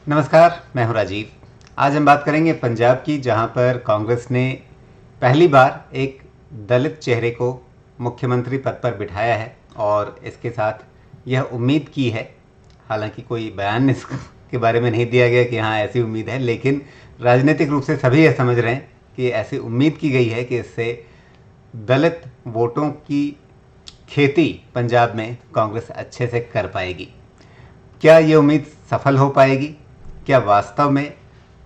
नमस्कार, मैं हूं राजीव। आज हम बात करेंगे पंजाब की, जहां पर कांग्रेस ने पहली बार एक दलित चेहरे को मुख्यमंत्री पद पर बिठाया है और इसके साथ यह उम्मीद की है, हालांकि कोई बयान इसके बारे में नहीं दिया गया कि हाँ ऐसी उम्मीद है, लेकिन राजनीतिक रूप से सभी यह समझ रहे हैं कि ऐसी उम्मीद की गई है कि इससे दलित वोटों की खेती पंजाब में कांग्रेस अच्छे से कर पाएगी। क्या ये उम्मीद सफल हो पाएगी? क्या वास्तव में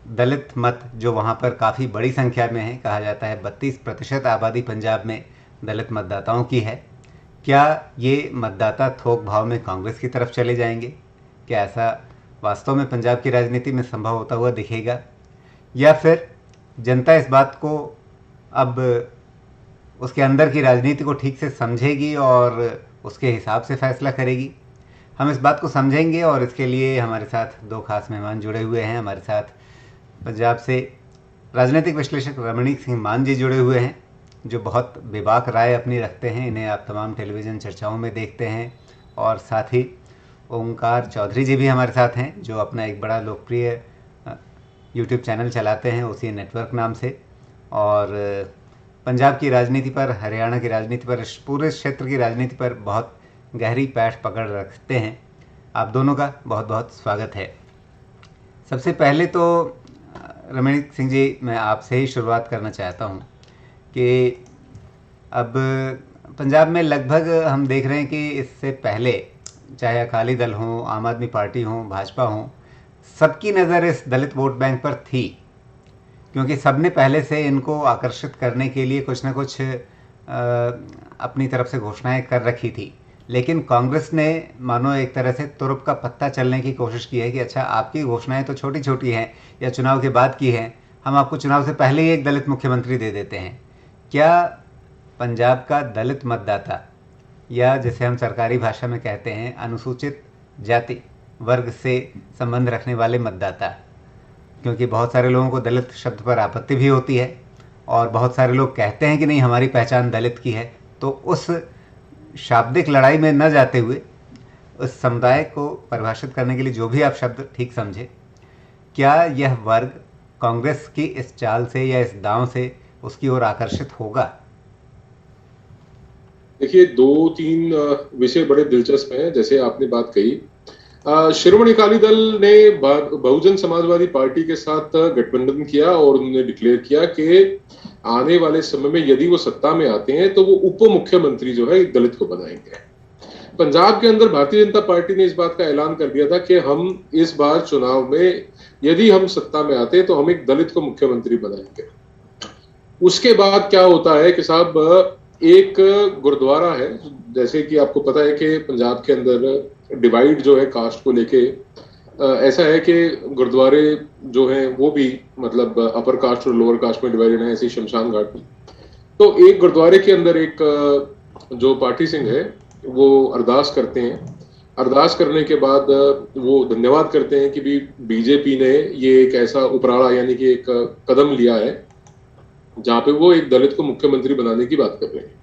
दलित मत, जो वहाँ पर काफ़ी बड़ी संख्या में है, कहा जाता है 32% आबादी पंजाब में दलित मतदाताओं की है, क्या ये मतदाता थोक भाव में कांग्रेस की तरफ चले जाएंगे? क्या ऐसा वास्तव में पंजाब की राजनीति में संभव होता हुआ दिखेगा, या फिर जनता इस बात को अब उसके अंदर की राजनीति को ठीक से समझेगी और उसके हिसाब से फैसला करेगी? हम इस बात को समझेंगे और इसके लिए हमारे साथ दो खास मेहमान जुड़े हुए हैं। हमारे साथ पंजाब से राजनीतिक विश्लेषक रमणीक सिंह मान जी जुड़े हुए हैं, जो बहुत बेबाक राय अपनी रखते हैं। इन्हें आप तमाम टेलीविज़न चर्चाओं में देखते हैं। और साथ ही ओंकार चौधरी जी भी हमारे साथ हैं, जो अपना एक बड़ा लोकप्रिय यूट्यूब चैनल चलाते हैं उसी नेटवर्क नाम से, और पंजाब की राजनीति पर, हरियाणा की राजनीति पर, पूरे क्षेत्र की राजनीति पर बहुत गहरी पैठ पकड़ रखते हैं। आप दोनों का बहुत बहुत स्वागत है। सबसे पहले तो रमणीक सिंह जी, मैं आपसे ही शुरुआत करना चाहता हूं कि अब पंजाब में लगभग हम देख रहे हैं कि इससे पहले चाहे अकाली दल हो, आम आदमी पार्टी हो, भाजपा हो, सबकी नज़र इस दलित वोट बैंक पर थी, क्योंकि सबने पहले से इनको आकर्षित करने के लिए कुछ ना कुछ अपनी तरफ से घोषणाएं कर रखी थी। लेकिन कांग्रेस ने मानो एक तरह से तुरुप का पत्ता चलने की कोशिश की है कि अच्छा, आपकी घोषणाएं तो छोटी छोटी हैं या चुनाव के बाद की हैं, हम आपको चुनाव से पहले ही एक दलित मुख्यमंत्री दे देते हैं। क्या पंजाब का दलित मतदाता, या जिसे हम सरकारी भाषा में कहते हैं अनुसूचित जाति वर्ग से संबंध रखने वाले मतदाता, क्योंकि बहुत सारे लोगों को दलित शब्द पर आपत्ति भी होती है और बहुत सारे लोग कहते हैं कि नहीं, हमारी पहचान दलित की है, तो उस शाब्दिक लड़ाई में न जाते हुए उस समुदाय को परिभाषित करने के लिए जो भी आप शब्द ठीक समझे, क्या यह वर्ग कांग्रेस की इस चाल से या इस दांव से उसकी ओर आकर्षित होगा? देखिए, दो तीन विषय बड़े दिलचस्प हैं। जैसे आपने बात कही, श्रोमणी अकाली दल ने बहुजन समाजवादी पार्टी के साथ गठबंधन किया और उन्होंने डिक्लेयर किया कि आने वाले समय में यदि वो सत्ता में आते हैं तो वो उप मुख्यमंत्री जो है दलित को बनाएंगे। पंजाब के अंदर भारतीय जनता पार्टी ने इस बात का ऐलान कर दिया था कि हम इस बार चुनाव में यदि हम सत्ता में आते हैं तो हम एक दलित को मुख्यमंत्री बनाएंगे। उसके बाद क्या होता है कि साहब, एक गुरुद्वारा है, जैसे कि आपको पता है कि पंजाब के अंदर डिवाइड जो है कास्ट को लेके ऐसा है कि गुरुद्वारे जो हैं वो भी मतलब अपर कास्ट और लोअर कास्ट में डिवाइडेड है, ऐसे शमशान घाट में। तो एक गुरुद्वारे के अंदर एक जो पाठी सिंह है वो अरदास करते हैं। अरदास करने के बाद वो धन्यवाद करते हैं कि भी बीजेपी ने ये एक ऐसा उपराला यानी कि एक कदम लिया है जहां पे वो एक दलित को मुख्यमंत्री बनाने की बात कर रहे हैं।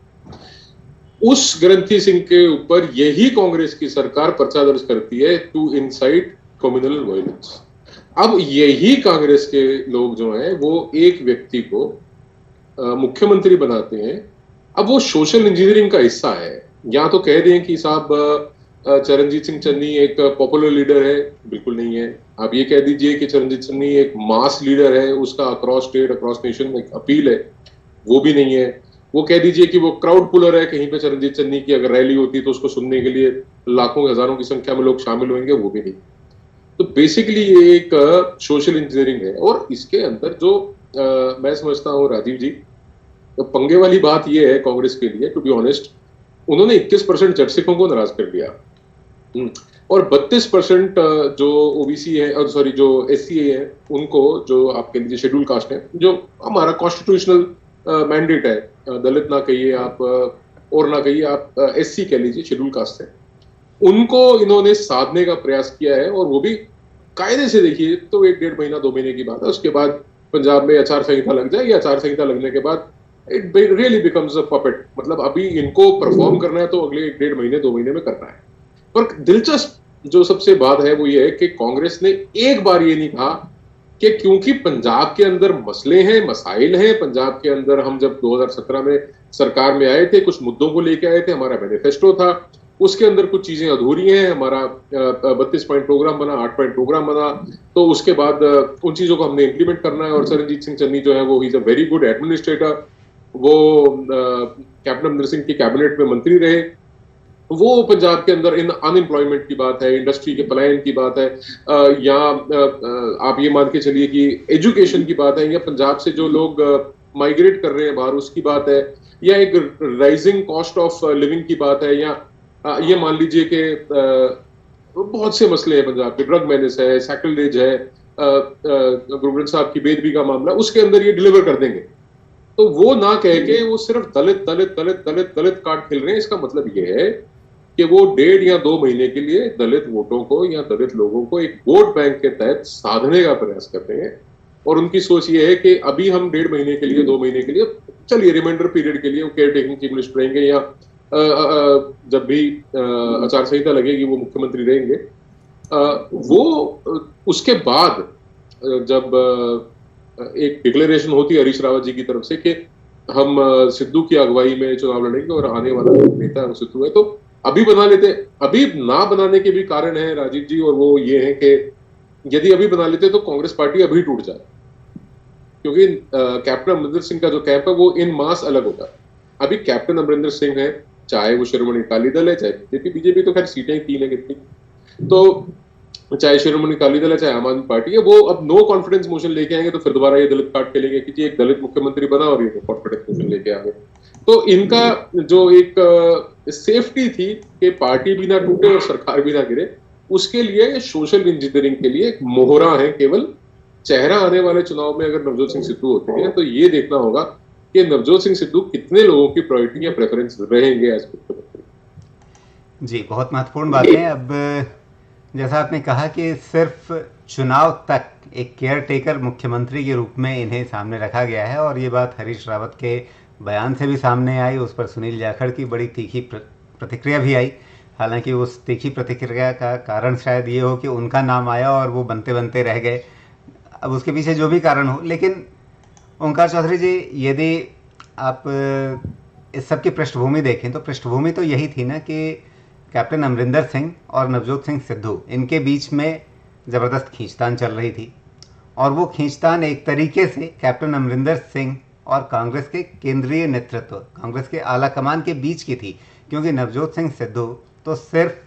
उस ग्रंथी सिंह के ऊपर यही कांग्रेस की सरकार पर्चा दर्ज करती है टू इनसाइट कम्युनल वायलेंस। अब यही कांग्रेस के लोग जो हैं वो एक व्यक्ति को मुख्यमंत्री बनाते हैं। अब वो सोशल इंजीनियरिंग का हिस्सा है। या तो कह दें कि साहब चरणजीत सिंह चन्नी एक पॉपुलर लीडर है, बिल्कुल नहीं है। आप ये कह दीजिए कि चरणजीत चन्नी एक मास लीडर है, उसका अक्रॉस स्टेट अक्रॉस नेशन में अपील है, वो भी नहीं है। वो कह दीजिए कि वो क्राउड पुलर है, कहीं पे चरणजीत चन्नी की अगर रैली होती तो उसको सुनने के लिए लाखों हजारों की संख्या में लोग शामिल होंगे, वो भी नहीं। तो बेसिकली ये एक सोशल इंजीनियरिंग है। और इसके अंदर जो मैं समझता हूँ राजीव जी, तो पंगे वाली बात ये है कांग्रेस के लिए, टू बी ऑनेस्ट, उन्होंने 21% जट सिखों को नाराज कर दिया और 32% जो ओबीसी है, सॉरी जो एससी है, उनको, जो आप कह लीजिए शेड्यूल कास्ट है, जो हमारा कॉन्स्टिट्यूशनल मैंडेट है, दलित ना कहिए आप और ना कहिए आप एससी कह लीजिए, शेड्यूल कास्ट है, उनको इन्होंने साधने का प्रयास किया है। और वो भी कायदे से देखिए तो 1-1.5 महीना 2 महीने की बात है। उसके बाद पंजाब में आचार संहिता लग जाए, या आचार संहिता लगने के बाद it really becomes a puppet. मतलब अभी इनको परफॉर्म करना है तो अगले 1-1.5 महीने 2 महीने में करना है। पर दिलचस्प जो सबसे बात है वो ये है कि कांग्रेस ने एक बार ये नहीं कहा कि क्योंकि पंजाब के अंदर मसले हैं, मसाइल हैं, पंजाब के अंदर हम जब 2017 में सरकार में आए थे, कुछ मुद्दों को लेके आए थे, हमारा मैनिफेस्टो था, उसके अंदर कुछ चीजें अधूरी हैं, हमारा 32 पॉइंट प्रोग्राम बना, 8 पॉइंट प्रोग्राम बना, तो उसके बाद उन चीजों को हमने इंप्लीमेंट करना है। और सरनजीत सिंह चन्नी जो है वो he is a very good administrator, वो कैप्टन अमरिंदर सिंह की कैबिनेट में मंत्री रहे, वो पंजाब के अंदर इन अनएम्प्लॉयमेंट की बात है, इंडस्ट्री के पलायन की बात है, या आप ये मान के चलिए कि एजुकेशन की बात है, या पंजाब से जो लोग माइग्रेट कर रहे हैं बाहर उसकी बात है, या एक राइजिंग कॉस्ट ऑफ लिविंग की बात है, या ये मान लीजिए कि बहुत से मसले हैं पंजाब के, ड्रग मैनेस है, सैक्रिलेज है, गुरु ग्रंथ साहब की बेदबी का मामला, उसके अंदर ये डिलीवर कर देंगे। तो वो ना कह के वो सिर्फ दलित दलित दलित दलित दलित कार्ड खेल रहे हैं। इसका मतलब ये है कि वो 1.5 या 2 महीने के लिए दलित वोटों को या दलित लोगों को एक वोट बैंक के तहत साधने का प्रयास करते हैं। और उनकी सोच ये है कि अभी हम 1.5 महीने के लिए, 2 महीने के लिए, चलिए रिमाइंडर पीरियड के लिए वो केयर टेकिंग चीफ मिनिस्टर रहेंगे, या जब भी आचार संहिता लगेगी वो मुख्यमंत्री रहेंगे। वो उसके बाद जब एक डिक्लेरेशन होती है हरीश रावत जी की तरफ से कि हम सिद्धू की अगुवाई में चुनाव लड़ेंगे और आने वाला नेता है सिद्धू है, तो अभी बना लेते। अभी ना बनाने के भी कारण है राजीव जी, और वो ये है कि यदि अभी बना लेते तो कांग्रेस पार्टी अभी टूट जाए, क्योंकि कैप्टन अमरिंदर सिंह का जो कैंप है वो इन मास अलग होता है। अभी कैप्टन अमरिंदर सिंह है, चाहे वो शिरोमणि अकाली दल है, चाहे बीजेपी तो खैर सीटें 3 है कितनी, तो चाहे शिरोमणि अकाली दल है, चाहे आम आदमी पार्टी है, वो अब नो कॉन्फिडेंस मोशन लेके आएंगे, तो फिर दोबारा ये दलित कार्ड खेलेंगे कि जी एक दलित मुख्यमंत्री बना और ये नो कॉन्फिडेंस मोशन लेके आ गए। तो इनका जो एक सेफ्टी थी कि पार्टी भी ना टूटे और सरकार भी ना गिरे, उसके लिए सोशल इंजीनियरिंग के लिए एक मोहरा है केवल। चेहरा आने वाले चुनाव में अगर नवजोत सिंह सिद्धू होते हैं तो ये देखना होगा कि नवजोत सिंह सिद्धू कितने लोगों की प्रायोरिटी या प्रेफरेंस रहेंगे एज मुख्यमंत्री। जी, बहुत महत्वपूर्ण बात है। अब जैसा आपने कहा कि सिर्फ चुनाव तक एक केयर टेकर मुख्यमंत्री के रूप में इन्हें सामने रखा गया है, और ये बात हरीश रावत के बयान से भी सामने आई। उस पर सुनील जाखड़ की बड़ी तीखी प्रतिक्रिया भी आई। हालांकि उस तीखी प्रतिक्रिया का कारण शायद ये हो कि उनका नाम आया और वो बनते बनते रह गए। अब उसके पीछे जो भी कारण हो, लेकिन ओंकार चौधरी जी, यदि आप इस सब की पृष्ठभूमि देखें तो पृष्ठभूमि तो यही थी ना कि कैप्टन अमरिंदर सिंह और नवजोत सिंह सिद्धू, इनके बीच में ज़बरदस्त खींचतान चल रही थी। और वो खींचतान एक तरीके से कैप्टन अमरिंदर सिंह और कांग्रेस के केंद्रीय नेतृत्व, कांग्रेस के आला कमान के बीच की थी, क्योंकि नवजोत सिंह सिद्धू तो सिर्फ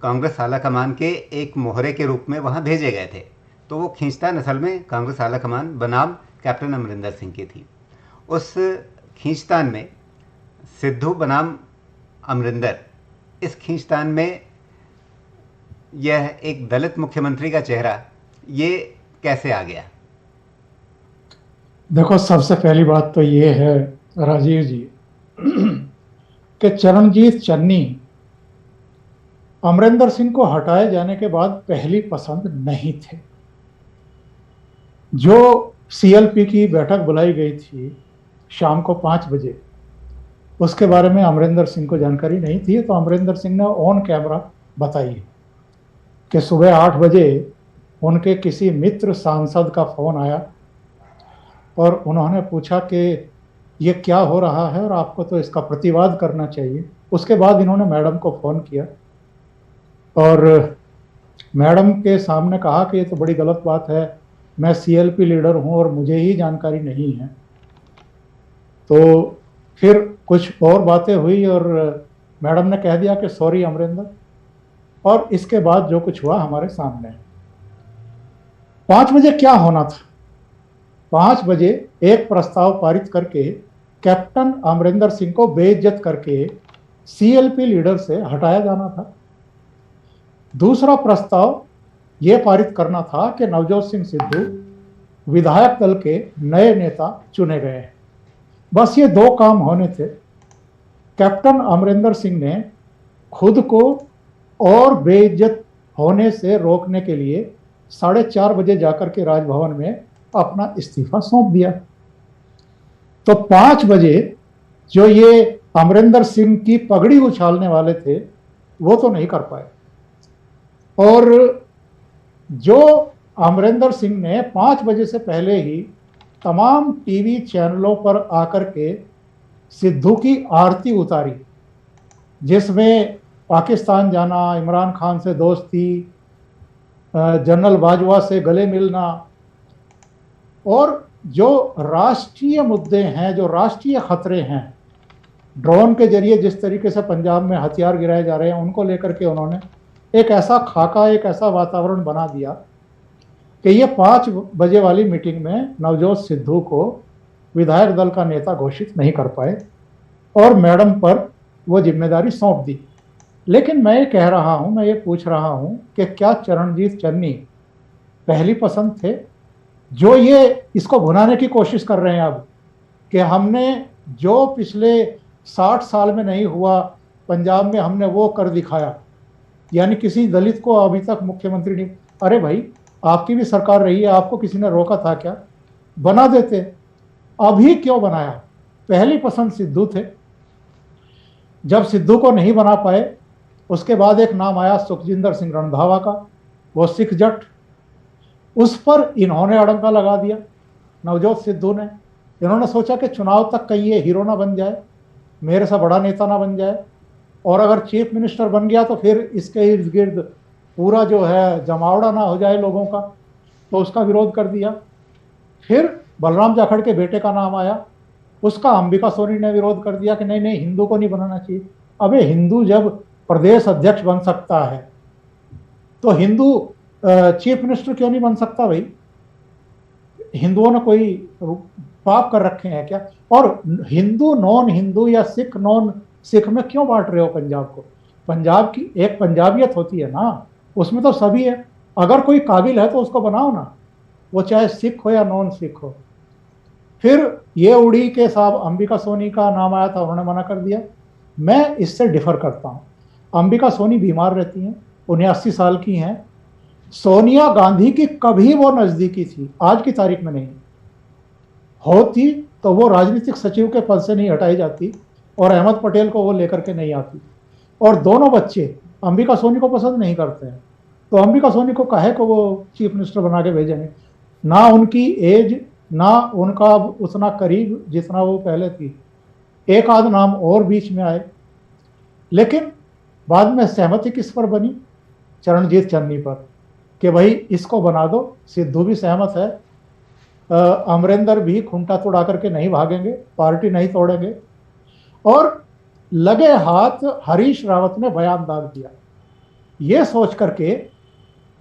कांग्रेस आला कमान के एक मोहरे के रूप में वहाँ भेजे गए थे। तो वो खींचतान असल में कांग्रेस आला कमान बनाम कैप्टन अमरिंदर सिंह की थी। उस खींचतान में सिद्धू बनाम अमरिंदर, इस खींचतान में यह एक दलित मुख्यमंत्री का चेहरा ये कैसे आ गया? देखो, सबसे पहली बात तो ये है राजीव जी कि चरणजीत चन्नी अमरिंदर सिंह को हटाए जाने के बाद पहली पसंद नहीं थे। जो सीएलपी की बैठक बुलाई गई थी शाम को 5 बजे, उसके बारे में अमरिंदर सिंह को जानकारी नहीं थी। तो अमरिंदर सिंह ने ऑन कैमरा बताई कि सुबह 8 बजे उनके किसी मित्र सांसद का फोन आया और उन्होंने पूछा कि ये क्या हो रहा है और आपको तो इसका प्रतिवाद करना चाहिए। उसके बाद इन्होंने मैडम को फ़ोन किया और मैडम के सामने कहा कि ये तो बड़ी गलत बात है, मैं सीएलपी लीडर हूं और मुझे ही जानकारी नहीं है। तो फिर कुछ और बातें हुई और मैडम ने कह दिया कि सॉरी अमरिंदर, और इसके बाद जो कुछ हुआ हमारे सामने। 5 बजे क्या होना था? 5 बजे एक प्रस्ताव पारित करके कैप्टन अमरिंदर सिंह को बेइज्जत करके सीएलपी लीडर से हटाया जाना था। दूसरा प्रस्ताव यह पारित करना था कि नवजोत सिंह सिद्धू विधायक दल के नए नेता चुने गए हैं। बस ये 2 काम होने थे। कैप्टन अमरिंदर सिंह ने खुद को और बेइज्जत होने से रोकने के लिए 4:30 बजे जाकर के राजभवन में अपना इस्तीफा सौंप दिया। तो 5 बजे जो ये अमरिंदर सिंह की पगड़ी उछालने वाले थे वो तो नहीं कर पाए। और जो अमरिंदर सिंह ने 5 बजे से पहले ही तमाम टीवी चैनलों पर आकर के सिद्धू की आरती उतारी, जिसमें पाकिस्तान जाना, इमरान खान से दोस्ती, जनरल बाजवा से गले मिलना, और जो राष्ट्रीय मुद्दे हैं, जो राष्ट्रीय खतरे हैं, ड्रोन के जरिए जिस तरीके से पंजाब में हथियार गिराए जा रहे हैं, उनको लेकर के उन्होंने एक ऐसा खाका, एक ऐसा वातावरण बना दिया कि ये 5 बजे वाली मीटिंग में नवजोत सिद्धू को विधायक दल का नेता घोषित नहीं कर पाए और मैडम पर वो जिम्मेदारी सौंप दी। लेकिन मैं ये कह रहा हूँ, मैं ये पूछ रहा हूँ कि क्या चरणजीत चन्नी पहली पसंद थे, जो ये इसको भुनाने की कोशिश कर रहे हैं अब कि हमने जो पिछले 60 साल में नहीं हुआ पंजाब में, हमने वो कर दिखाया, यानी किसी दलित को अभी तक मुख्यमंत्री नहीं। अरे भाई, आपकी भी सरकार रही है, आपको किसी ने रोका था क्या? बना देते। अभी क्यों बनाया? पहली पसंद सिद्धू थे। जब सिद्धू को नहीं बना पाए, उसके बाद एक नाम आया सुखजिंदर सिंह रंधावा का, वो सिख जट, उस पर इन्होंने अड़ंगा लगा दिया नवजोत सिद्धू ने। इन्होंने सोचा कि चुनाव तक कहीं ये हीरो ना बन जाए, मेरे से बड़ा नेता ना बन जाए, और अगर चीफ मिनिस्टर बन गया तो फिर इसके इर्द गिर्द पूरा जो है जमावड़ा ना हो जाए लोगों का, तो उसका विरोध कर दिया। फिर बलराम जाखड़ के बेटे का नाम आया, उसका अंबिका सोनी ने विरोध कर दिया कि नहीं नहीं, हिंदू को नहीं बनाना चाहिए। अबे, हिंदू जब प्रदेश अध्यक्ष बन सकता है तो हिंदू चीफ मिनिस्टर क्यों नहीं बन सकता भाई? हिंदुओं ने कोई पाप कर रखे हैं क्या? और हिंदू नॉन हिंदू या सिख नॉन सिख में क्यों बांट रहे हो पंजाब को? पंजाब की एक पंजाबियत होती है ना, उसमें तो सभी है। अगर कोई काबिल है तो उसको बनाओ ना, वो चाहे सिख हो या नॉन सिख हो। फिर ये उड़ी के साहब अंबिका सोनी का नाम आया था, उन्होंने मना कर दिया। मैं इससे डिफर करता हूँ। अंबिका सोनी बीमार रहती हैं, 79 साल की हैं। सोनिया गांधी की कभी वो नजदीकी थी, आज की तारीख में नहीं होती तो वो राजनीतिक सचिव के पद से नहीं हटाई जाती और अहमद पटेल को वो लेकर के नहीं आती। और दोनों बच्चे अंबिका सोनी को पसंद नहीं करते हैं, तो अंबिका सोनी को काहे को वो चीफ मिनिस्टर बना के भेजेंगे? ना उनकी एज, ना उनका उतना करीब जितना वो पहले थी। एक आध नाम और बीच में आए, लेकिन बाद में सहमति किस पर बनी? चरणजीत चन्नी पर, कि भाई इसको बना दो। सिद्धू भी सहमत है, अमरिंदर भी खूंटा तोड़ा करके नहीं भागेंगे, पार्टी नहीं तोड़ेंगे। और लगे हाथ हरीश रावत ने बयान डाल दिया, ये सोच करके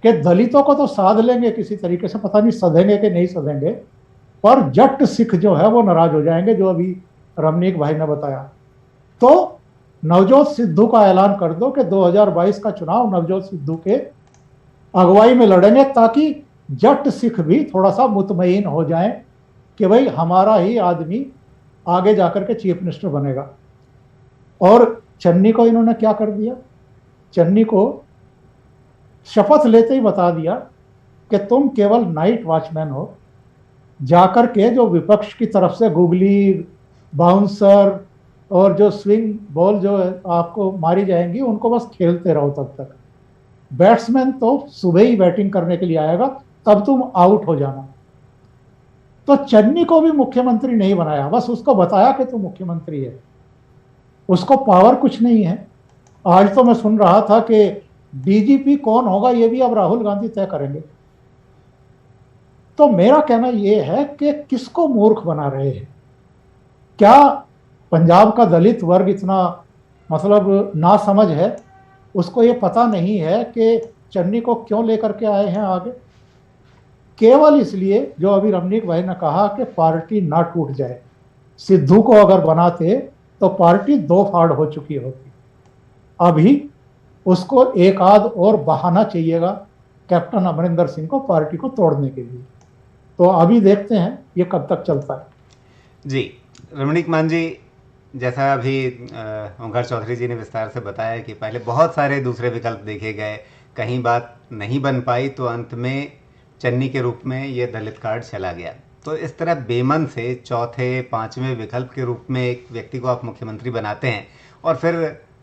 कि दलितों को तो साध लेंगे किसी तरीके से, पता नहीं सधेंगे कि नहीं सधेंगे, पर जट सिख जो है वो नाराज हो जाएंगे, जो अभी रमनीक भाई ने बताया। तो नवजोत सिद्धू का ऐलान कर दो कि 2022 का चुनाव नवजोत सिद्धू के अगुवाई में लड़ेंगे, ताकि जट सिख भी थोड़ा सा मुतमईन हो जाएं कि भाई हमारा ही आदमी आगे जाकर के चीफ मिनिस्टर बनेगा। और चन्नी को इन्होंने क्या कर दिया? चन्नी को शपथ लेते ही बता दिया कि तुम केवल नाइट वॉचमैन हो, जाकर के जो विपक्ष की तरफ से गुगली, बाउंसर और जो स्विंग बॉल जो आपको मारी जाएंगी, उनको बस खेलते रहो तब तक। बैट्समैन तो सुबह ही बैटिंग करने के लिए आएगा, तब तुम आउट हो जाना। तो चन्नी को भी मुख्यमंत्री नहीं बनाया, बस उसको बताया कि तू मुख्यमंत्री है, उसको पावर कुछ नहीं है। आज तो मैं सुन रहा था कि डीजीपी कौन होगा ये भी अब राहुल गांधी तय करेंगे। तो मेरा कहना यह है कि किसको मूर्ख बना रहे हैं? क्या पंजाब का दलित वर्ग इतना मतलब ना समझ है, उसको ये पता नहीं है कि चन्नी को क्यों लेकर के आए हैं आगे? केवल इसलिए, जो अभी रमनीक भाई ने कहा कि पार्टी ना टूट जाए। सिद्धू को अगर बनाते तो पार्टी 2 फाड़ हो चुकी होती। अभी उसको एक आध और बहाना चाहिएगा कैप्टन अमरिंदर सिंह को पार्टी को तोड़ने के लिए। तो अभी देखते हैं ये कब तक चलता है। जी, रमणीक मान जी, जैसा अभी ओंकार चौधरी जी ने विस्तार से बताया कि पहले बहुत सारे दूसरे विकल्प देखे गए, कहीं बात नहीं बन पाई, तो अंत में चन्नी के रूप में ये दलित कार्ड चला गया। तो इस तरह बेमन से चौथे पांचवें विकल्प के रूप में एक व्यक्ति को आप मुख्यमंत्री बनाते हैं और फिर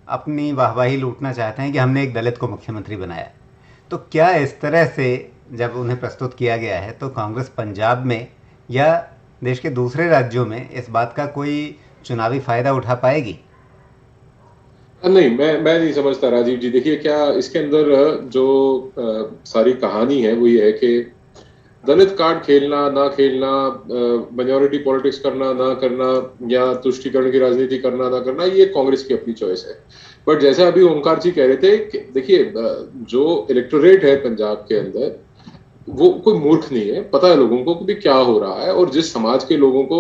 अपनी वाहवाही लूटना चाहते हैं कि हमने एक दलित को मुख्यमंत्री बनाया। तो क्या इस तरह से जब उन्हें प्रस्तुत किया गया है तो कांग्रेस पंजाब में या देश के दूसरे राज्यों में इस बात का कोई चुनावी फायदा उठा पाएगी? नहीं, मैं नहीं समझता राजीव जी। देखिए, क्या इसके अंदर जो सारी कहानी है वो ये है कि दलित कार्ड खेलना ना खेलना, माइनॉरिटी पॉलिटिक्स करना ना करना, या तुष्टीकरण की राजनीति करना ना करना, ये कांग्रेस की अपनी चॉइस है। बट जैसा अभी ओमकार जी कह रहे थे कि देखिए, जो इलेक्टोरेट है पंजाब के अंदर वो कोई मूर्ख नहीं है, पता है लोगों को कि क्या हो रहा है। और जिस समाज के लोगों को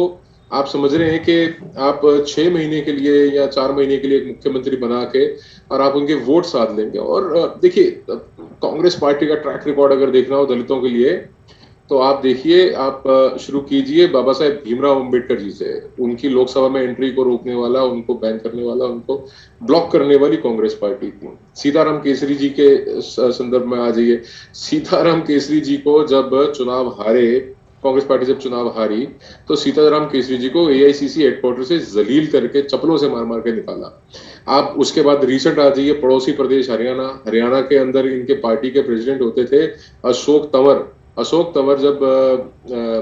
आप समझ रहे हैं कि आप 6 महीने के लिए या 4 महीने के लिए एक मुख्यमंत्री बना के और आप उनके वोट साध लेंगे। और देखिए, कांग्रेस पार्टी का ट्रैक रिकॉर्ड अगर देखना हो दलितों के लिए, तो आप देखिए, आप शुरू कीजिए बाबा साहेब भीमराव अंबेडकर जी से। उनकी लोकसभा में एंट्री को रोकने वाला, उनको बैन करने वाला, उनको ब्लॉक करने वाली कांग्रेस पार्टी थी। सीताराम केसरी जी के संदर्भ में आ जाइए। सीताराम केसरी जी को जब चुनाव हारे, कांग्रेस पार्टी जब चुनाव हारी, तो सीताराम केसरी जी को एआईसीसी हेडक्वार्टर से जलील करके चप्पलों से मार मार के निकाला। आप उसके बाद रिसेंट आ जाइए, पड़ोसी प्रदेश हरियाणा के अंदर इनके पार्टी के प्रेसिडेंट होते थे अशोक तंवर। जब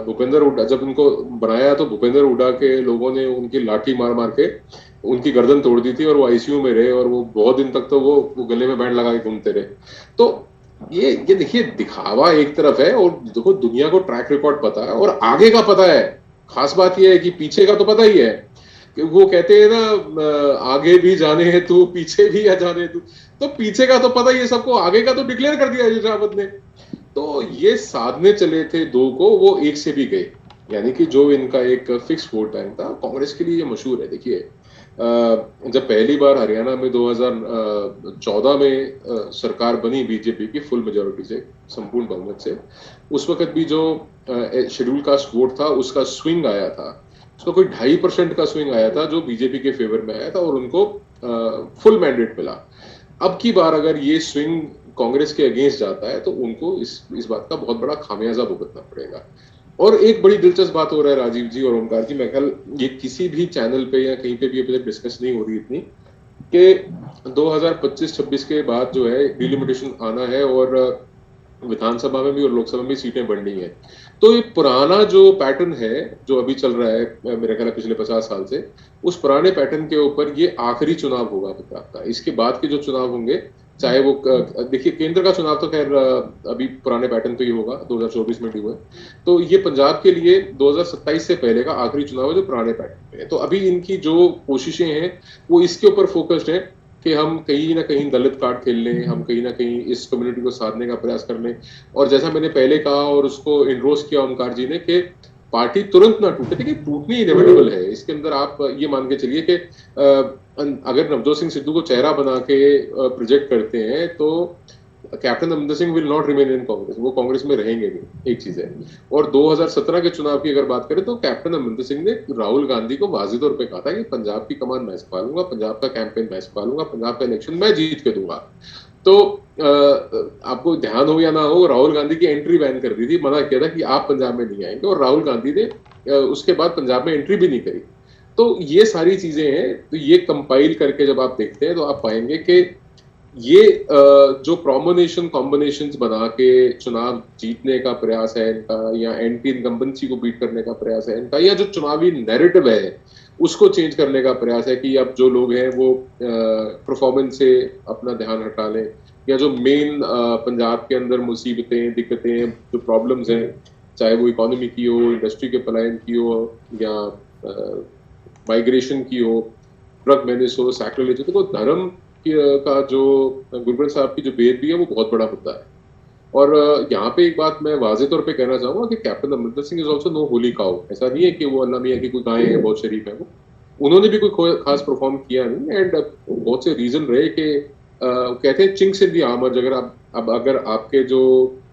भूपेंद्र हुड्डा जब उनको बनाया, तो भूपेंद्र हुड्डा के लोगों ने उनकी लाठी मार मार के उनकी गर्दन तोड़ दी थी और वो आईसीयू में रहे, और वो बहुत दिन तक तो वो गले में बैंड लगा के घूमते रहे। तो ये देखिए, दिखावा एक तरफ है, और देखो दुनिया को ट्रैक रिकॉर्ड पता है और आगे का पता है। खास बात यह है कि पीछे का तो पता ही है, कि वो कहते हैं ना, आगे भी जाने हैं तू, पीछे भी या जाने तू। तो पीछे का तो पता ही है सबको, आगे का तो डिक्लेयर कर दिया अजय रावत ने। तो ये साधने चले थे दो को, वो एक से भी गए। यानी कि जो इनका एक फिक्स वोट बैंक था, कांग्रेस के लिए ये मशहूर है। देखिए, जब पहली बार हरियाणा में 2014 में सरकार बनी बीजेपी की फुल मेजोरिटी से, संपूर्ण बहुमत से, उस वक्त भी जो शेड्यूल कास्ट वोट था उसका स्विंग आया था, उसका कोई 2.5% का स्विंग आया था, जो बीजेपी के फेवर में आया था, और उनको फुल मैंडेट मिला। अब की बार अगर ये स्विंग कांग्रेस के अगेंस्ट जाता है, तो उनको इस बात का बहुत बड़ा खामियाजा भुगतना पड़ेगा। और एक बड़ी दिलचस्प बात हो रहा है राजीव जी और ओमकार जी, मैं ख्याल ये किसी भी चैनल पे या कहीं पे भी अभी तक डिस्कस नहीं हो रही इतनी, कि 2025-26 के बाद जो है डिलिमिटेशन आना है, और विधानसभा में भी और लोकसभा में सीटें बढ़नी है। तो ये पुराना जो पैटर्न है जो अभी चल रहा है, मेरे ख्याल पिछले 50 साल से, उस पुराने पैटर्न के ऊपर ये आखिरी चुनाव होगा पंजाब का। इसके बाद के जो चुनाव होंगे, चाहे वो देखिए केंद्र का चुनाव तो खैर अभी पुराने पैटर्न पे ही होगा, 2024 में भी हुआ है। तो ये पंजाब के लिए 2027 से पहले का आखिरी चुनाव है जो पुराने पैटर्न पे है। तो अभी इनकी जो कोशिशें हैं वो इसके ऊपर फोकस्ड है कि हम कहीं ना कहीं दलित कार्ड खेल लें, हम कहीं ना कहीं इस कम्युनिटी को साधने का प्रयास कर लें। और जैसा मैंने पहले कहा और उसको इंडोर्स किया ओमकार जी ने, कि पार्टी तुरंत ना टूटे। देखिए, टूटनी इनेविटेबल है। इसके अंदर आप ये मान के चलिए कि अगर नवजोत सिंह सिद्धू को चेहरा बना के प्रोजेक्ट करते हैं, तो captain Amarinder Singh will not remain in Congress, वो कांग्रेस में रहेंगे नहीं, एक चीज है। और 2017 के चुनाव की अगर बात करें, तो कैप्टन अमरिंदर सिंह ने राहुल गांधी को वाज़ेह तौर पे कहा था कि पंजाब की कमान मैं संभालूंगा, पंजाब का कैंपेन मैं संभालूंगा, पंजाब का इलेक्शन मैं जीत के दूंगा। तो आपको ध्यान हो या ना हो, राहुल गांधी की एंट्री बैन कर दी थी, मना किया था कि आप पंजाब में नहीं आएंगे, और राहुल गांधी ने उसके बाद पंजाब में एंट्री भी नहीं करी। तो ये सारी चीजें हैं। तो ये कंपाइल करके जब आप देखते हैं, तो आप पाएंगे कि ये जो कॉम्बिनेशंस बना के चुनाव जीतने का प्रयास है इनका, या एंटी इनकम्बेंसी को बीट करने का प्रयास है इनका, या जो चुनावी नैरेटिव है उसको चेंज करने का प्रयास है, कि अब जो लोग हैं वो परफॉर्मेंस से अपना ध्यान हटा लें, या जो मेन पंजाब के अंदर मुसीबतें, दिक्कतें, जो प्रॉब्लम्स हैं, चाहे वो इकोनॉमी की हो, इंडस्ट्री के पलायन की हो, या माइग्रेशन की हो, ड्रग मेनेस हो, सैक्रिलेज हो, तो धर्म का जो गुरबंद साहब की जो बेदबी है वो बहुत बड़ा मुद्दा है। और यहाँ पे एक बात मैं वाज़ेह तौर पे कहना चाहूंगा कि captain Amarinder Singh is also no holy cow. ऐसा नहीं है कि वो अल्लाह मियां की कोई गाय है, बहुत शरीफ है। वो उन्होंने भी कोई खास परफॉर्म किया नहीं, एंड बहुत से रीजन रहे कि कहते हैं चिंक्स इन दी आर्मर। अगर आपके जो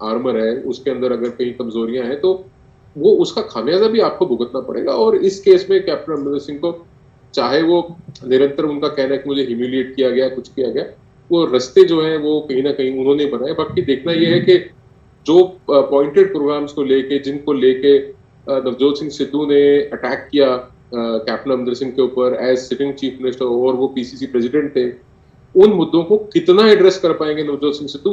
आर्मर है उसके अंदर अगर कहीं कमजोरियां हैं, तो वो उसका खामियाजा भी आपको भुगतना पड़ेगा। और इस केस में कैप्टन अमरिंदर सिंह को, चाहे वो निरंतर उनका कहना है कि मुझे ह्यूमिलिएट किया गया, कुछ किया गया, वो रास्ते जो हैं वो कहीं ना कहीं उन्होंने बनाए। बाकी देखना ये है कि जो पॉइंटेड प्रोग्राम्स को लेके, जिनको लेके नवजोत सिंह सिद्धू ने अटैक किया कैप्टन अमरिंदर सिंह के ऊपर एज सिटिंग चीफ मिनिस्टर, और वो पीसीसी प्रेसिडेंट थे, उन मुद्दों को कितना एड्रेस कर पाएंगे नवजोत सिंह सिद्धू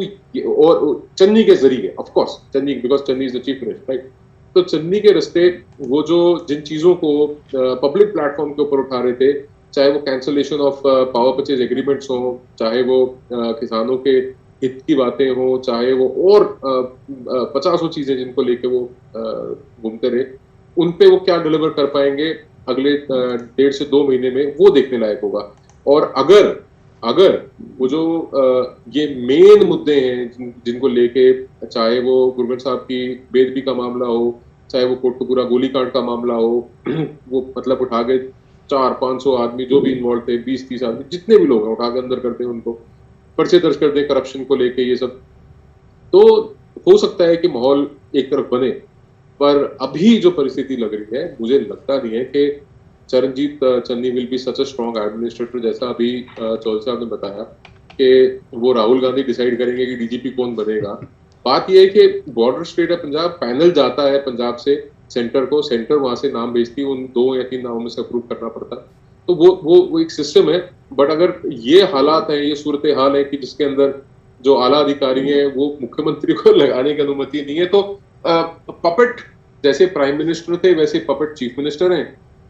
और चन्नी के जरिए, of course Channi, because Channi is the chief minister, right. तो चन्नी के रास्ते वो जो जिन चीजों को पब्लिक प्लेटफॉर्म के ऊपर उठा रहे थे, चाहे वो cancellation of power purchase agreements हो, चाहे वो किसानों के हित की बातें हो, चाहे वो और 50 चीजें जिनको लेके वो घूमते रहे, उन पे वो क्या डिलीवर कर पाएंगे अगले 1.5 से 2 महीने में, वो देखने लायक होगा। और अगर वो जो ये मेन मुद्दे हैं जिनको लेके, चाहे वो गुरबंद साहब की बेदबी का मामला हो, चाहे वो कोटकपूरा गोलीकांड का मामला हो, वो मतलब उठा के 400-500 आदमी जो भी इन्वॉल्व थे, 20-30 आदमी जितने भी लोग हैं उठा के अंदर करते हैं, उनको पर्चे दर्ज कर दे करप्शन को लेके, ये सब तो हो सकता है कि माहौल एक तरफ बने। पर अभी जो परिस्थिति लग रही है, मुझे लगता नहीं है कि Charanjit Channi will be such a strong administrator, जैसा अभी चौधरी साहब ने बताया कि वो राहुल गांधी डिसाइड करेंगे कि डीजीपी कौन बनेगा। बात यह है कि बॉर्डर स्टेट है पंजाब, पैनल जाता है पंजाब से सेंटर को, सेंटर वहां से नाम भेजती है, उन 2 या 3 नामों में से अप्रूव करना पड़ता है, तो वो एक सिस्टम है। बट अगर ये हालात है, ये सूरत हाल है कि जिसके अंदर जो आला अधिकारी हैं वो मुख्यमंत्री को लगाने की अनुमति नहीं है, तो पपेट जैसे प्राइम मिनिस्टर थे वैसे पपेट चीफ मिनिस्टर हैं,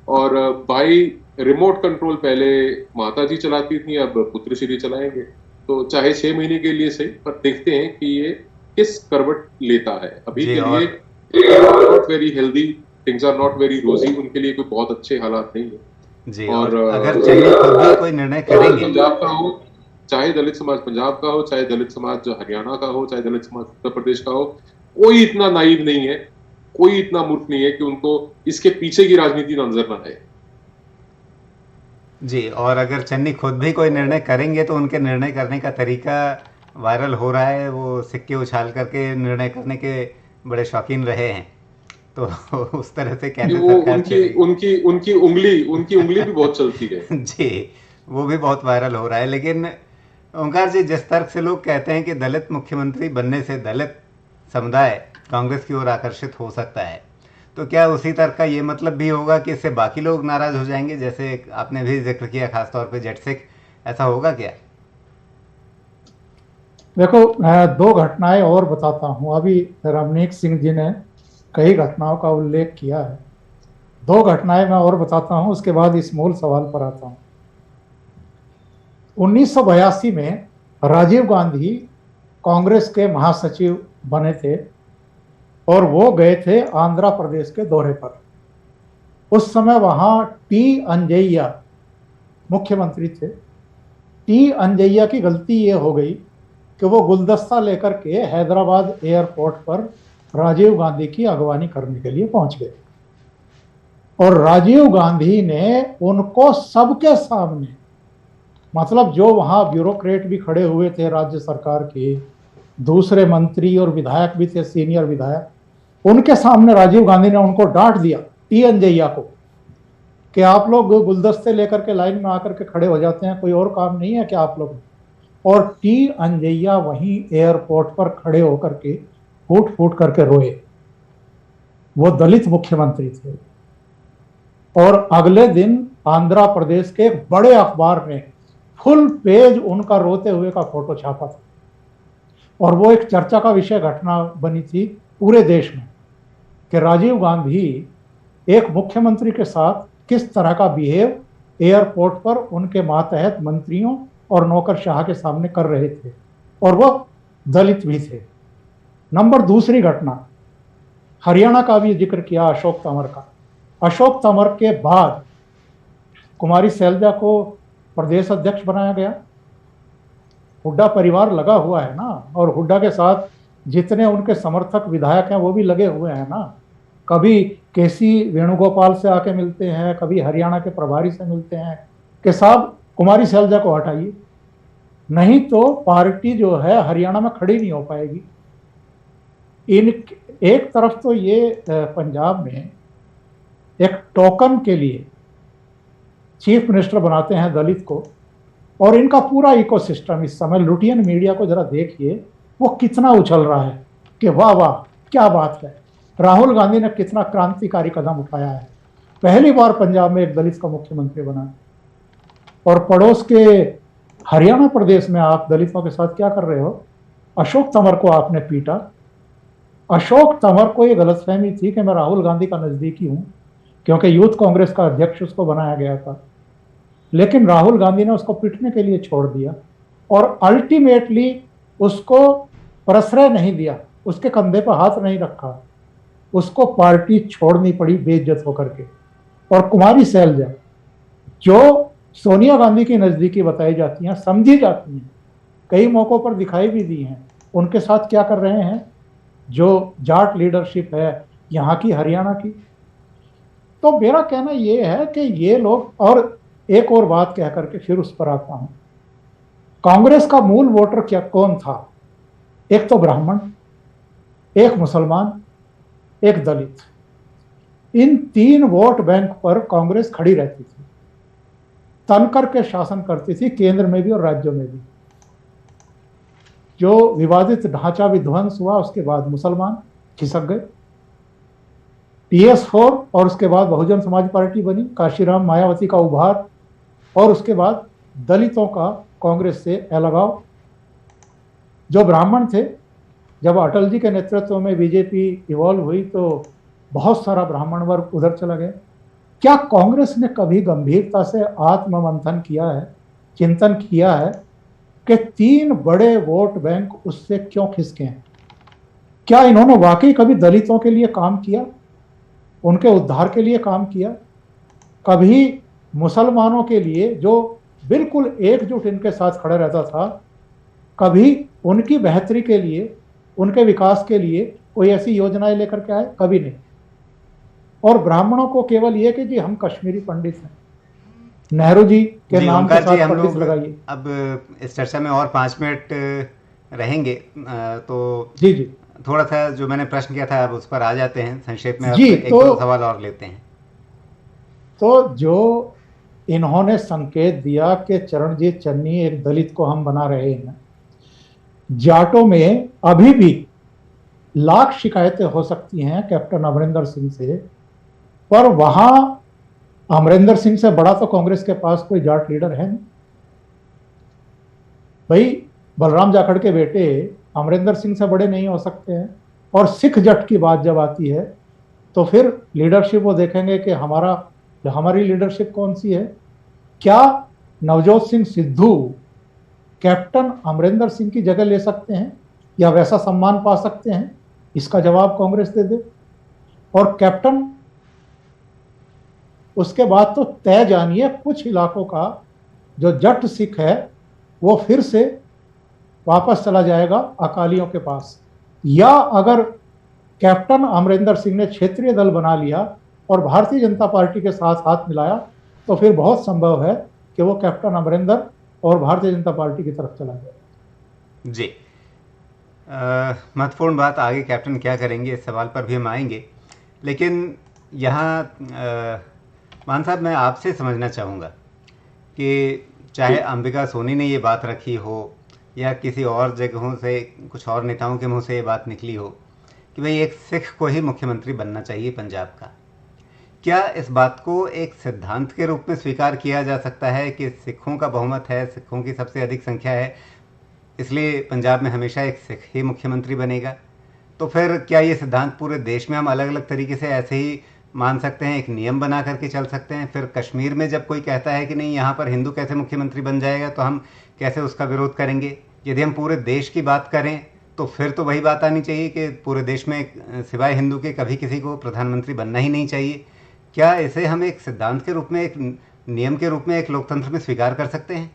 और बाई रिमोट कंट्रोल पहले माता जी चलाती थी, अब पुत्र श्री चलाएंगे। तो चाहे 6 महीने के लिए सही, पर देखते हैं कि ये किस करवट लेता है। अभी के लिए not very healthy, things are not very rosy, उनके लिए कोई बहुत अच्छे हालात नहीं है जी। और अगर चन्नी खुद भी कोई निर्णय करेंगे, पंजाब का हो, चाहे दलित समाज पंजाब का हो, चाहे दलित समाज हरियाणा का हो, चाहे दलित समाज उत्तर प्रदेश का हो, कोई इतना नाइव नहीं है, कोई इतना मूर्ख नहीं है कि उनको इसके पीछे की राजनीति नजर ना आए। जी। और अगर चन्नी खुद भी कोई निर्णय करेंगे तो उनके निर्णय करने का तरीका वायरल हो रहा है, वो सिक्के उछाल करके निर्णय करने के बड़े शौकीन रहे हैं, तो उस तरह से कैसे वो उनकी उंगली भी बहुत चलती है जी, वो भी बहुत वायरल हो रहा है। लेकिन ओंकार जी, जिस तर्क से लोग कहते हैं कि दलित मुख्यमंत्री बनने से दलित समुदाय कांग्रेस की ओर आकर्षित हो सकता है, तो क्या उसी तर्क का ये मतलब भी होगा कि इससे बाकी लोग नाराज हो जाएंगे, जैसे आपने भी जिक्र किया खासतौर पे जेट सिख, ऐसा होगा क्या? देखो, मैं 2 घटनाएं और बताता हूं। अभी रमनीक सिंह जी ने कई घटनाओं का उल्लेख किया है, 2 घटनाएं मैं और बताता हूं, उसके बाद इस मूल सवाल पर आता हूं। 1982 में राजीव गांधी कांग्रेस के महासचिव बने थे और वो गए थे आंध्र प्रदेश के दौरे पर। उस समय वहां टी अंजैया मुख्यमंत्री थे। टी अंजैया की गलती ये हो गई कि वो गुलदस्ता लेकर के हैदराबाद एयरपोर्ट पर राजीव गांधी की अगवानी करने के लिए पहुंच गए, और राजीव गांधी ने उनको सबके सामने, मतलब जो वहां ब्यूरोक्रेट भी खड़े हुए थे राज्य सरकार के, दूसरे मंत्री और विधायक भी थे, सीनियर विधायक, उनके सामने राजीव गांधी ने उनको डांट दिया, टी अंजैया को, कि आप लोग गुलदस्ते लेकर के लाइन में आकर के खड़े हो जाते हैं, कोई और काम नहीं है क्या आप लोग? और टी अंजैया वहीं एयरपोर्ट पर खड़े होकर के फूट फूट करके रोए। वो दलित मुख्यमंत्री थे। और अगले दिन आंध्र प्रदेश के एक बड़े अखबार में फुल पेज उनका रोते हुए का फोटो छापा था, और वो एक चर्चा का विषय घटना बनी थी पूरे देश में कि राजीव गांधी एक मुख्यमंत्री के साथ किस तरह का बिहेव एयरपोर्ट पर उनके मातहत मंत्रियों और नौकरशाह के सामने कर रहे थे, और वो दलित भी थे। नंबर दूसरी घटना, हरियाणा का भी जिक्र किया अशोक तंवर का। अशोक तंवर के बाद कुमारी शैलजा को प्रदेश अध्यक्ष बनाया गया। हुड्डा परिवार लगा हुआ है ना, और हुड्डा के साथ जितने उनके समर्थक विधायक हैं वो भी लगे हुए हैं ना। कभी केसी वेणुगोपाल से आके मिलते हैं, कभी हरियाणा के प्रभारी से मिलते हैं कि साहब कुमारी शैलजा को हटाइए, नहीं तो पार्टी जो है हरियाणा में खड़ी नहीं हो पाएगी। इन एक तरफ तो ये पंजाब में एक टोकन के लिए चीफ मिनिस्टर बनाते हैं दलित को, और इनका पूरा इकोसिस्टम इस समय, लुटियन मीडिया को जरा देखिए वो कितना उछल रहा है कि वाह वाह क्या बात है, राहुल गांधी ने कितना क्रांतिकारी कदम उठाया है, पहली बार पंजाब में एक दलित का मुख्यमंत्री बना। और पड़ोस के हरियाणा प्रदेश में आप दलितों के साथ क्या कर रहे हो? अशोक तंवर को आपने पीटा। अशोक तंवर को ये गलतफहमी थी कि मैं राहुल गांधी का नजदीकी हूं, क्योंकि यूथ कांग्रेस का अध्यक्ष उसको बनाया गया था, लेकिन राहुल गांधी ने उसको पीटने के लिए छोड़ दिया और अल्टीमेटली उसको प्रश्रय नहीं दिया, उसके कंधे पर हाथ नहीं रखा, उसको पार्टी छोड़नी पड़ी बेइज्जत होकर के। और कुमारी सैलजा, जो सोनिया गांधी की नजदीकी बताई जाती हैं, समझी जाती हैं, कई मौकों पर दिखाई भी दी हैं, उनके साथ क्या कर रहे हैं? जो जाट लीडरशिप है यहाँ की, हरियाणा की। तो मेरा कहना यह है कि ये लोग, और एक और बात कह करके फिर उस पर आता हूं, कांग्रेस का मूल वोटर क्या कौन था? एक तो ब्राह्मण, एक मुसलमान, एक दलित। इन 3 वोट बैंक पर कांग्रेस खड़ी रहती थी, तन करके शासन करती थी, केंद्र में भी और राज्यों में भी। जो विवादित ढांचा विध्वंस हुआ उसके बाद मुसलमान खिसक गए, PS4 और उसके बाद बहुजन समाज पार्टी बनी, काशीराम मायावती का उभार, और उसके बाद दलितों का कांग्रेस से अलगाव। जो ब्राह्मण थे, जब अटल जी के नेतृत्व में बीजेपी इवॉल्व हुई तो बहुत सारा ब्राह्मण वर्ग उधर चला गया। क्या कांग्रेस ने कभी गंभीरता से आत्ममंथन किया है, चिंतन किया है कि 3 बड़े वोट बैंक उससे क्यों खिसके हैं? क्या इन्होंने वाकई कभी दलितों के लिए काम किया, उनके उद्धार के लिए काम किया? कभी मुसलमानों के लिए, जो बिल्कुल एकजुट इनके साथ खड़ा रहता था, कभी उनकी बेहतरी के लिए, उनके विकास के लिए कोई ऐसी योजनाएं लेकर के आए? कभी नहीं। और ब्राह्मणों को केवल ये कि जी हम कश्मीरी पंडित हैं, नेहरू जी के नाम के साथ पंडित लगाइए। अब इस चर्चा में और 5 मिनट रहेंगे, तो जी जी थोड़ा सा जो मैंने प्रश्न किया था अब उस पर आ जाते हैं संक्षेप में। जी, एक दो सवाल और लेते हैं। तो जो इन्होंने संकेत दिया कि चरणजीत चन्नी एक दलित को हम बना रहे हैं, जाटों में अभी भी लाख शिकायतें हो सकती हैं कैप्टन अमरिंदर सिंह से, पर वहां अमरिंदर सिंह से बड़ा तो कांग्रेस के पास कोई जाट लीडर है नहीं। भाई बलराम जाखड़ के बेटे अमरिंदर सिंह से बड़े नहीं हो सकते हैं। और सिख जट की बात जब आती है तो फिर लीडरशिप वो देखेंगे कि हमारी लीडरशिप कौन सी है। क्या नवजोत सिंह सिद्धू कैप्टन अमरिंदर सिंह की जगह ले सकते हैं या वैसा सम्मान पा सकते हैं? इसका जवाब कांग्रेस दे दे। और कैप्टन, उसके बाद तो तय जानिए कुछ इलाकों का जो जट सिख है वो फिर से वापस चला जाएगा अकालियों के पास, या अगर कैप्टन अमरिंदर सिंह ने क्षेत्रीय दल बना लिया और भारतीय जनता पार्टी के साथ हाथ मिलाया तो फिर बहुत संभव है कि वो कैप्टन अमरिंदर और भारतीय जनता पार्टी की तरफ चला जाए। जी, महत्वपूर्ण बात, आगे कैप्टन क्या करेंगे इस सवाल पर भी हम आएंगे, लेकिन यहाँ मान साहब मैं आपसे समझना चाहूँगा कि चाहे अंबिका सोनी ने ये बात रखी हो या किसी और जगहों से कुछ और नेताओं के मुंह से ये बात निकली हो कि भाई एक सिख को ही मुख्यमंत्री बनना चाहिए पंजाब का, क्या इस बात को एक सिद्धांत के रूप में स्वीकार किया जा सकता है कि सिखों का बहुमत है, सिखों की सबसे अधिक संख्या है, इसलिए पंजाब में हमेशा एक सिख ही मुख्यमंत्री बनेगा? तो फिर क्या ये सिद्धांत पूरे देश में हम अलग अलग तरीके से ऐसे ही मान सकते हैं, एक नियम बना करके चल सकते हैं? फिर कश्मीर में जब कोई कहता है कि नहीं यहाँ पर हिंदू कैसे मुख्यमंत्री बन जाएगा तो हम कैसे उसका विरोध करेंगे? यदि हम पूरे देश की बात करें तो फिर तो वही बात आनी चाहिए कि पूरे देश में सिवाय हिंदू के कभी किसी को प्रधानमंत्री बनना ही नहीं चाहिए। क्या इसे हम एक सिद्धांत के रूप में, एक नियम के रूप में एक लोकतंत्र में स्वीकार कर सकते हैं?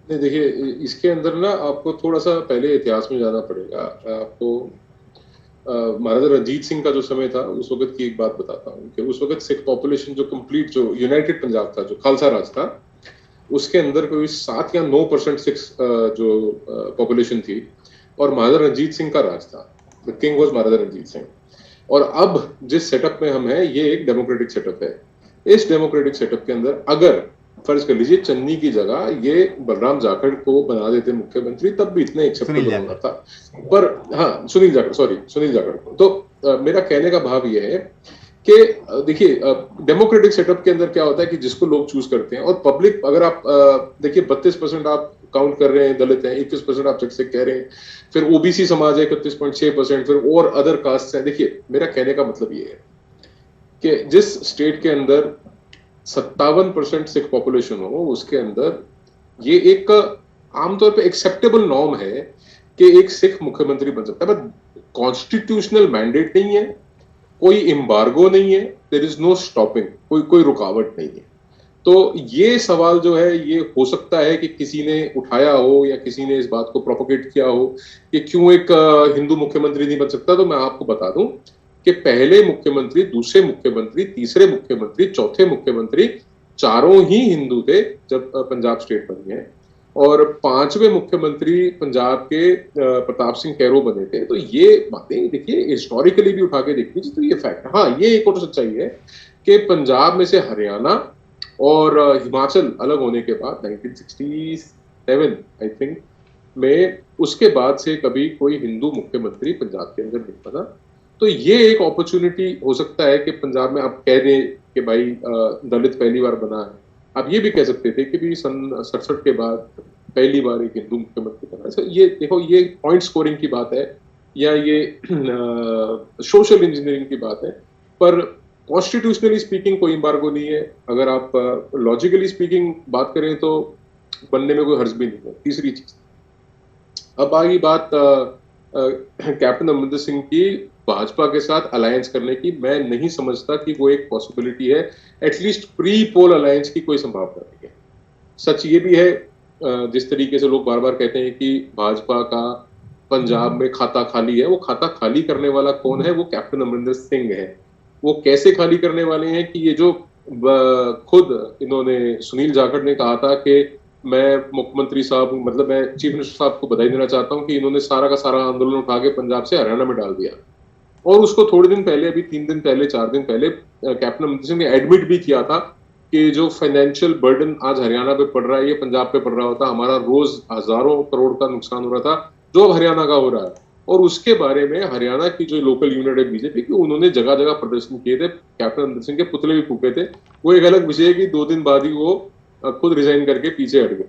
नहीं, देखिए इसके अंदर ना आपको थोड़ा सा पहले इतिहास में जाना पड़ेगा। आपको महाराजा रणजीत सिंह का जो समय था उस वक्त की एक बात बताता हूँ कि उस वक्त सिख पॉपुलेशन जो कंप्लीट, जो यूनाइटेड पंजाब था, जो खालसा राज था, उसके अंदर कोई 7 या 9% सिख जो पॉपुलेशन थी और महाराजा रणजीत सिंह का राज था। द किंग वाज महाराजा रणजीत सिंह। और अब जिस सेटअप में हम हैं ये एक डेमोक्रेटिक सेटअप है। इस डेमोक्रेटिक सेटअप के अंदर अगर फर्ज कर लीजिए चन्नी की जगह ये बलराम जाखड़ को बना देते मुख्यमंत्री, तब भी इतने एक्सेप्टेबल होना था। पर हाँ, सुनील जाखड़ को। तो मेरा कहने का भाव यह है कि देखिए डेमोक्रेटिक सेटअप के अंदर क्या होता है कि जिसको लोग चूज करते हैं और पब्लिक, अगर आप देखिए 32% आप काउंट कर रहे हैं दलित हैं, 21% आप से कह रहे हैं, फिर ओबीसी समाज है 31.6%, फिर और अदर कास्ट है। देखिए मेरा कहने का मतलब ये है कि जिस स्टेट के अंदर 57% सिख पॉपुलेशन हो, उसके अंदर ये एक आमतौर पे एक्सेप्टेबल नॉर्म है कि एक सिख मुख्यमंत्री बन सकता है, बट कॉन्स्टिट्यूशनल मैंडेट नहीं है, कोई एम्बार्गो नहीं है, देयर इज नो स्टॉपिंग, कोई रुकावट नहीं है। तो ये सवाल जो है ये हो सकता है कि किसी ने उठाया हो या किसी ने इस बात को प्रोपोगेट किया हो कि क्यों एक हिंदू मुख्यमंत्री नहीं बन सकता। तो मैं आपको बता दूं कि पहले मुख्यमंत्री, दूसरे मुख्यमंत्री, तीसरे मुख्यमंत्री, चौथे मुख्यमंत्री चारों ही हिंदू थे जब पंजाब स्टेट बनी है, और पांचवें मुख्यमंत्री पंजाब के प्रताप सिंह कैरो बने थे। तो ये बातें देखिए हिस्टोरिकली भी उठा के देखनी चाहिए, तो ये फैक्ट है। हाँ, ये एक और सच्चाई है कि पंजाब में से हरियाणा और हिमाचल अलग होने के बाद 1967 आई थिंक में, उसके बाद से कभी कोई हिंदू मुख्यमंत्री पंजाब के अंदर नहीं बना। तो ये एक अपॉर्चुनिटी हो सकता है कि पंजाब में आप कह दें कि भाई दलित पहली बार बना है। आप ये भी कह सकते थे कि भी सन 67 के बाद पहली बार एक हिंदू मुख्यमंत्री बना। ये देखो, ये पॉइंट स्कोरिंग की बात है या ये सोशल इंजीनियरिंग की बात है, पर कॉन्स्टिट्यूशनली स्पीकिंग कोई एम्बार्गो नहीं है। अगर आप लॉजिकली स्पीकिंग बात करें तो बनने में कोई हर्ज भी नहीं है। तीसरी चीज, अब आगे बात कैप्टन अमरिंदर सिंह की भाजपा के साथ अलायंस करने की। मैं नहीं समझता कि वो एक पॉसिबिलिटी है, एटलीस्ट प्री पोल अलायंस की कोई संभावना नहीं है। सच ये भी है, जिस तरीके से लोग बार बार कहते हैं कि भाजपा का पंजाब में खाता खाली है, वो खाता खाली करने वाला कौन है? वो कैप्टन अमरिंदर सिंह है। वो कैसे खाली करने वाले हैं कि ये जो खुद इन्होंने, सुनील जाखड़ ने कहा था कि मैं मुख्यमंत्री साहब, मतलब मैं चीफ मिनिस्टर साहब को बधाई देना चाहता हूं कि इन्होंने सारा का सारा आंदोलन उठा के पंजाब से हरियाणा में डाल दिया। और उसको थोड़े दिन पहले, अभी 3 दिन पहले, 4 दिन पहले कैप्टन अमरिंदर सिंह ने एडमिट भी किया था कि जो फाइनेंशियल बर्डन आज हरियाणा पे पड़ रहा है, ये पंजाब पे पड़ रहा होता, हमारा रोज हजारों करोड़ का नुकसान हो रहा था जो अब हरियाणा का हो रहा है। और उसके बारे में हरियाणा की जो लोकल यूनिट है बीजेपी की, उन्होंने जगह जगह प्रदर्शन किए थे, कैप्टन अमरिंदर सिंह के पुतले भी फूके थे। वो एक अलग विषय है कि 2 दिन बाद ही वो खुद रिजाइन करके पीछे हट गए।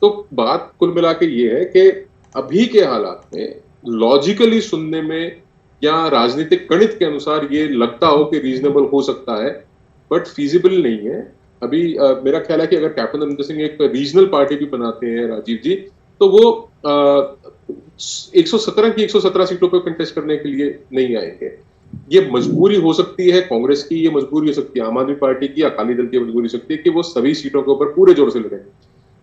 तो बात कुल मिला के ये है कि अभी के हालात में लॉजिकली सुनने में या राजनीतिक गणित के अनुसार ये लगता हो कि रीजनेबल हो सकता है, बट फीजिबल नहीं है अभी। मेरा ख्याल है कि अगर कैप्टन अमरिंदर सिंह एक रीजनल पार्टी भी बनाते हैं राजीव जी, तो वो 117 की 117 सीटों पर कंटेस्ट करने के लिए नहीं आएंगे। ये मजबूरी हो सकती है कांग्रेस की, ये मजबूरी हो सकती है आम आदमी पार्टी की, अकाली दल की मजबूरी हो सकती है कि वो सभी सीटों के ऊपर पूरे जोर से लड़ें।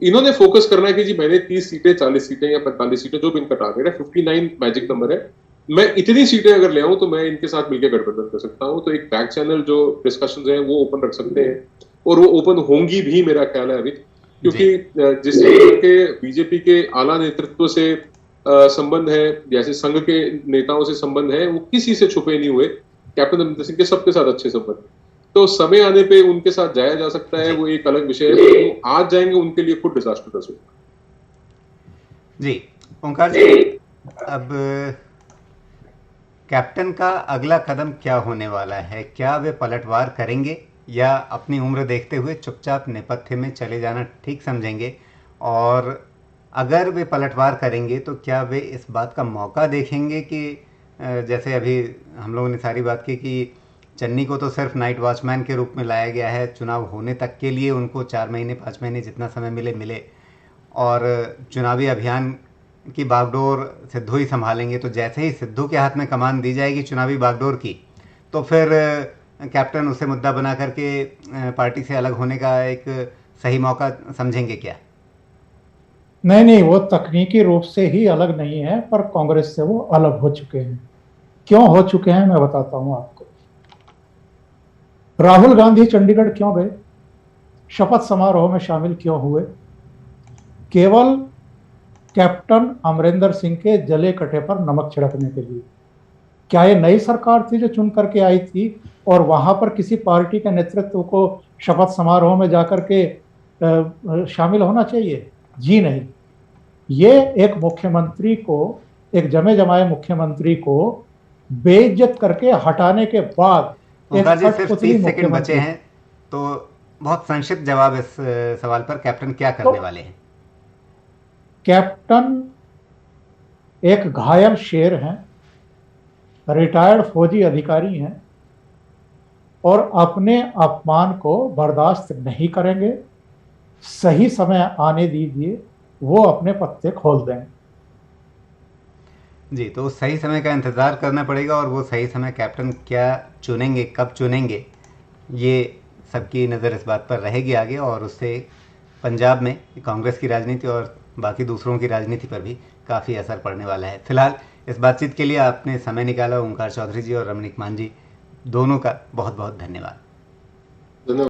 इन्होंने फोकस करना है कि जी मैंने 30 सीटें, 40 सीटें या 45 सीटें, जो भी इनका टारगेट है, 59 मैजिक नंबर है, मैं इतनी सीटें अगर ले आऊं तो मैं इनके साथ मिलकर गठबंधन कर सकता हूं। तो एक बैक चैनल जो डिस्कशंस हैं वो ओपन रख सकते हैं, और वो ओपन होंगी भी मेरा ख्याल है अभी, क्योंकि जिस तरह के बीजेपी के आला नेतृत्व से संबंध है, जैसे संघ के नेताओं से संबंध है, वो किसी से छुपे नहीं हुए। कैप्टन अमरिंदर सिंह के सबके साथ अच्छे संबंध, तो समय आने पे उनके साथ जाया जा सकता है, वो एक अलग विषय है। तो आज जाएंगे उनके लिए खुद डिजास्टरस होगा। जी ओंकार जी, अब कैप्टन का अगला कदम क्या होने वाला है? क्या वे पलटवार करेंगे या अपनी उम्र देखते हुए चुपचाप नेपथ्य में चले जाना ठीक समझेंगे? और अगर वे पलटवार करेंगे तो क्या वे इस बात का मौका देखेंगे कि जैसे अभी हम लोगों ने सारी बात की कि चन्नी को तो सिर्फ नाइट वॉचमैन के रूप में लाया गया है, चुनाव होने तक के लिए उनको 4 महीने 5 महीने जितना समय मिले, और चुनावी अभियान की बागडोर सिद्धू ही संभालेंगे। तो जैसे ही सिद्धू के हाथ में कमान दी जाएगी चुनावी बागडोर की, तो फिर कैप्टन उसे मुद्दा बना करके पार्टी से अलग होने का एक सही मौका समझेंगे क्या? नहीं, वो तकनीकी रूप से ही अलग नहीं है, पर कांग्रेस से वो अलग हो चुके हैं। क्यों हो चुके हैं मैं बताता हूं आपको। राहुल गांधी चंडीगढ़ क्यों गए? शपथ समारोह में शामिल क्यों हुए? केवल कैप्टन अमरिंदर सिंह के जले कटे पर नमक छिड़कने के लिए। क्या ये नई सरकार थी जो चुन करके आई थी और वहां पर किसी पार्टी के नेतृत्व को शपथ समारोह में जाकर के शामिल होना चाहिए? जी नहीं। ये एक मुख्यमंत्री को, एक जमे जमाए मुख्यमंत्री को बेइज्जत करके हटाने के बाद ओंकार जी, सिर्फ कठपुतली 30 सेकंड बचे मुख्यमंत्री। हैं, तो बहुत संक्षिप्त जवाब इस सवाल पर, कैप्टन क्या तो करने वाले हैं? कैप्टन एक घायल शेर हैं, रिटायर्ड फौजी अधिकारी हैं और अपने अपमान को बर्दाश्त नहीं करेंगे। सही समय आने दीजिए, वो अपने पत्ते खोल देंगे। जी, तो उस सही समय का इंतज़ार करना पड़ेगा, और वो सही समय कैप्टन क्या चुनेंगे, कब चुनेंगे, ये सबकी नज़र इस बात पर रहेगी आगे, और उससे पंजाब में कांग्रेस की राजनीति और बाकी दूसरों की राजनीति पर भी काफ़ी असर पड़ने वाला है। फिलहाल इस बातचीत के लिए आपने समय निकाला, ओंकार चौधरी जी और रमनीक मान जी, दोनों का बहुत बहुत धन्यवाद।